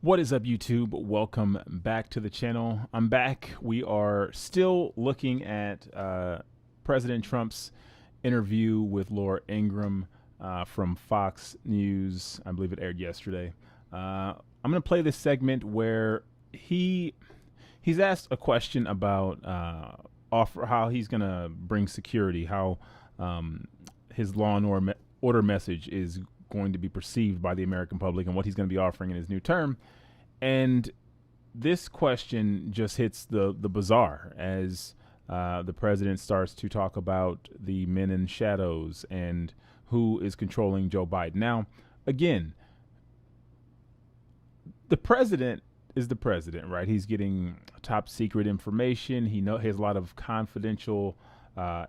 What is up, YouTube? Welcome back to the channel. I'm back. We are still looking at President Trump's interview with Laura Ingraham from Fox News. I believe it aired yesterday. I'm going to play this segment where he's asked a question about how he's going to bring security, how his law and order message is going to be perceived by the American public, and what he's going to be offering in his new term. And this question just hits the bizarre as the president starts to talk about the men in shadows and who is controlling Joe Biden. Now, again, the president is the president, right? He's getting top secret information. He has a lot of confidential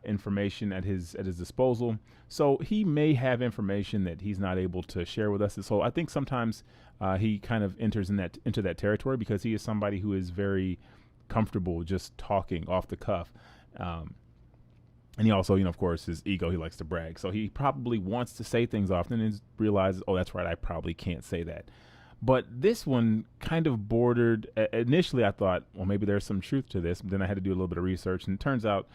information at his disposal. So he may have information that he's not able to share with us. So I think sometimes he kind of enters into that territory because he is somebody who is very comfortable just talking off the cuff. And he also, of course, his ego, he likes to brag. So he probably wants to say things often and realizes, oh, that's right, I probably can't say that. But this one kind of bordered, initially I thought, well, maybe there's some truth to this. But then I had to do a little bit of research, and it turns out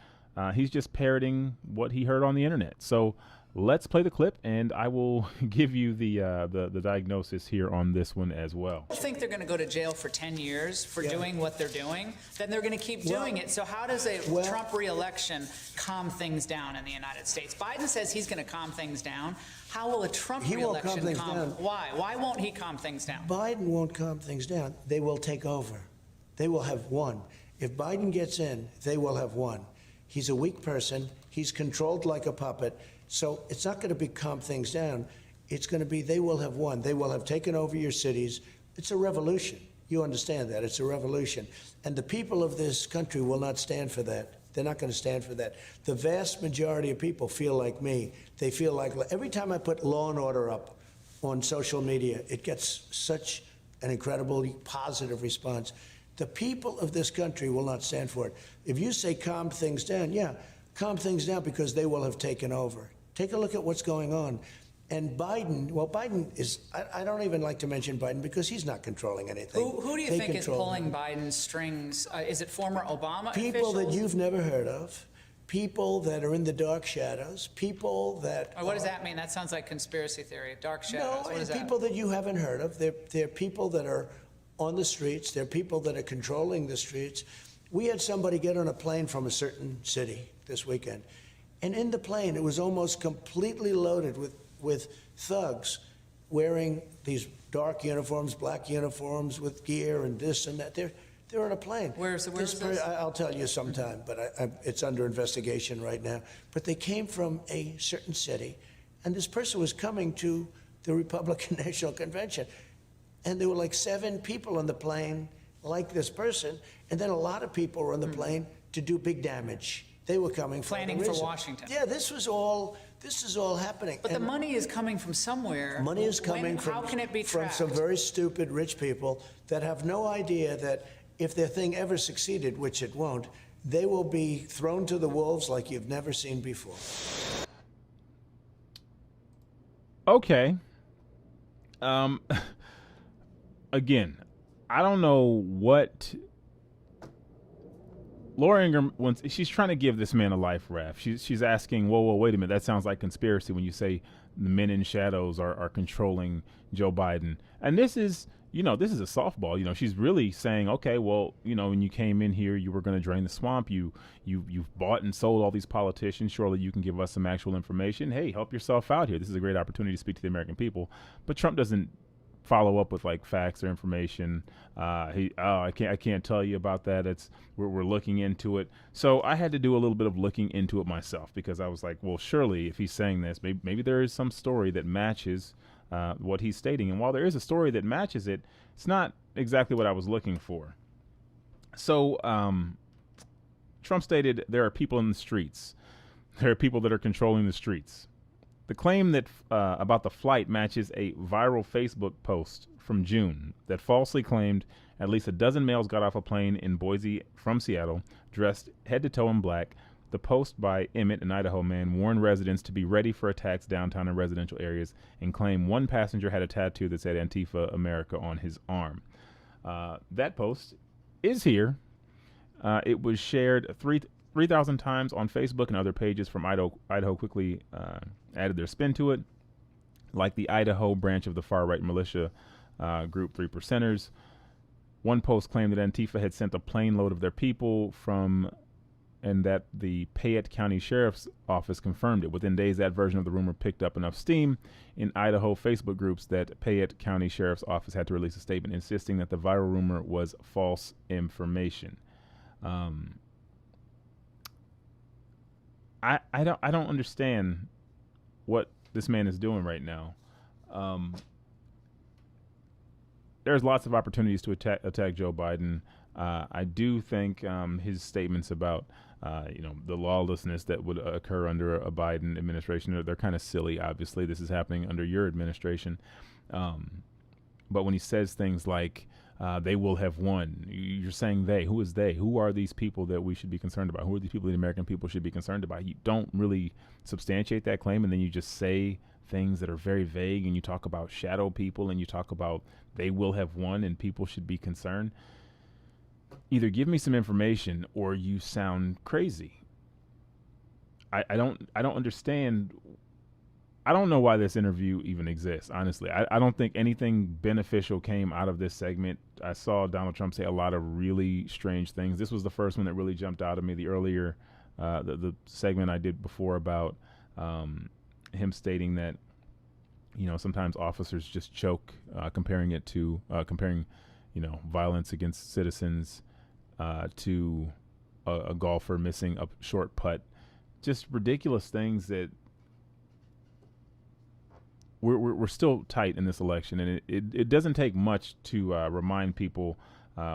he's just parroting what he heard on the internet. So let's play the clip, and I will give you the diagnosis here on this one as well. I think they're going to go to jail for 10 years for doing what they're doing. Then they're going to keep doing it. So how does a Trump re-election calm things down in the United States? Biden says he's going to calm things down. How will a Trump re-election calm? Why? Why won't he calm things down? Biden won't calm things down. They will take over. They will have won. If Biden gets in, they will have won. He's a weak person. He's controlled like a puppet. So it's not going to be calm things down. It's going to be they will have won. They will have taken over your cities. It's a revolution. You understand that. It's a revolution. And the people of this country will not stand for that. They're not going to stand for that. The vast majority of people feel like me. They feel like every time I put law and order up on social media, it gets such an incredibly positive response. The people of this country will not stand for it. If you say calm things down, yeah, calm things down because they will have taken over. Take a look at what's going on. And Biden, well, Biden is, I don't even like to mention Biden because he's not controlling anything. Who do you think is pulling Biden's strings? Is it former Obama people officials? That you've never heard of, people that are in the dark shadows, people that... What does that mean? That sounds like conspiracy theory, dark shadows. No, what is people that you haven't heard of. They're people that are on the streets. They're people that are controlling the streets. We had somebody get on a plane from a certain city this weekend. And in the plane, it was almost completely loaded with thugs wearing these dark uniforms, black uniforms with gear and this and that. They're on a plane. Where's this? I'll tell you sometime, but it's under investigation right now. But they came from a certain city, and this person was coming to the Republican National Convention. And there were like 7 people on the plane like this person, and then a lot of people were on the plane to do big damage. They were coming planning for Washington. Yeah, this is all happening. But the money is coming from somewhere. Money is coming how can it be from some very stupid rich people that have no idea that if their thing ever succeeded, which it won't, they will be thrown to the wolves like you've never seen before. Okay. Again, I don't know what Laura Ingraham, she's trying to give this man a life raft. She's asking, whoa, wait a minute. That sounds like conspiracy when you say the men in shadows are controlling Joe Biden. And this is a softball. She's really saying, okay, well, when you came in here, you were going to drain the swamp. You've bought and sold all these politicians. Surely you can give us some actual information. Hey, help yourself out here. This is a great opportunity to speak to the American people. But Trump doesn't follow up with like facts or information. I can't tell you about that. We're looking into it. So I had to do a little bit of looking into it myself because I was like, well, surely if he's saying this, maybe there is some story that matches what he's stating. And while there is a story that matches it, it's not exactly what I was looking for. So Trump stated there are people in the streets. There are people that are controlling the streets. The claim that about the flight matches a viral Facebook post from June that falsely claimed at least a dozen males got off a plane in Boise from Seattle, dressed head to toe in black, The post by Emmett, an Idaho man, warned residents to be ready for attacks downtown in residential areas and claimed one passenger had a tattoo that said Antifa America on his arm. That post is here. It was shared 3,000 times on Facebook and other pages from Idaho. Idaho quickly added their spin to it, like the Idaho branch of the far-right militia group 3 Percenters. One post claimed that Antifa had sent a plane load of their people from, and that the Payette County Sheriff's Office confirmed it. Within days, that version of the rumor picked up enough steam in Idaho Facebook groups that Payette County Sheriff's Office had to release a statement insisting that the viral rumor was false information. I don't understand what this man is doing right now. There's lots of opportunities to attack Joe Biden. I do think his statements about the lawlessness that would occur under a Biden administration, they're kind of silly. Obviously, this is happening under your administration. But when he says things like they will have won, you're saying they. Who is they? Who are these people that we should be concerned about? Who are these people that the American people should be concerned about? You don't really substantiate that claim, and then you just say things that are very vague, and you talk about shadow people, and you talk about they will have won and people should be concerned. Either give me some information or you sound crazy. I don't understand. I don't know why this interview even exists, honestly. I don't think anything beneficial came out of this segment. I saw Donald Trump say a lot of really strange things. This was the first one that really jumped out at me. The earlier, the segment I did before about him stating that, sometimes officers just choke, comparing it to violence against citizens to a golfer missing a short putt. Just ridiculous things that we're still tight in this election, and it doesn't take much to remind people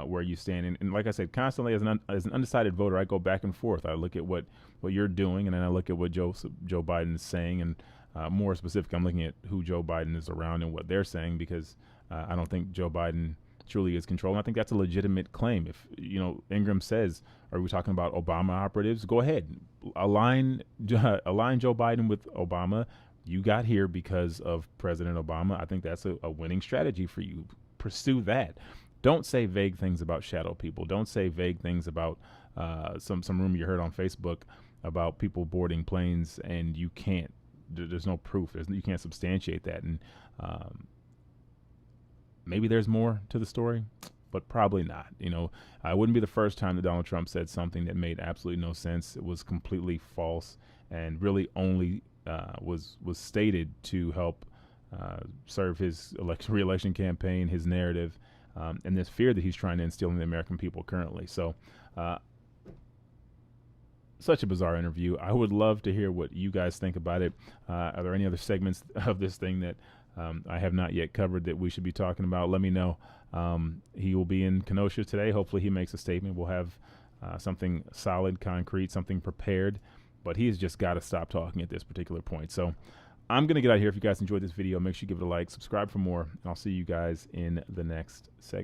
where you stand. And like I said, constantly as an undecided voter, I go back and forth. I look at what you're doing, and then I look at what Joe Biden is saying, and more specific, I'm looking at who Joe Biden is around and what they're saying, because I don't think Joe Biden truly is controlling. I think that's a legitimate claim. If Ingraham says, "Are we talking about Obama operatives?" Go ahead, align Joe Biden with Obama. You got here because of President Obama. I think that's a winning strategy for you. Pursue that. Don't say vague things about shadow people. Don't say vague things about some rumor you heard on Facebook about people boarding planes, and you can't. There's no proof. You can't substantiate that. And maybe there's more to the story, but probably not. It wouldn't be the first time that Donald Trump said something that made absolutely no sense. It was completely false and really only was stated to help serve his re-election campaign, his narrative, and this fear that he's trying to instill in the American people currently. So such a bizarre interview. I would love to hear what you guys think about it. Are there any other segments of this thing that I have not yet covered that we should be talking about? Let me know. He will be in Kenosha today. Hopefully he makes a statement. We'll have something solid, concrete, something prepared. But he's just got to stop talking at this particular point. So I'm going to get out of here. If you guys enjoyed this video, make sure you give it a like, subscribe for more, and I'll see you guys in the next segment.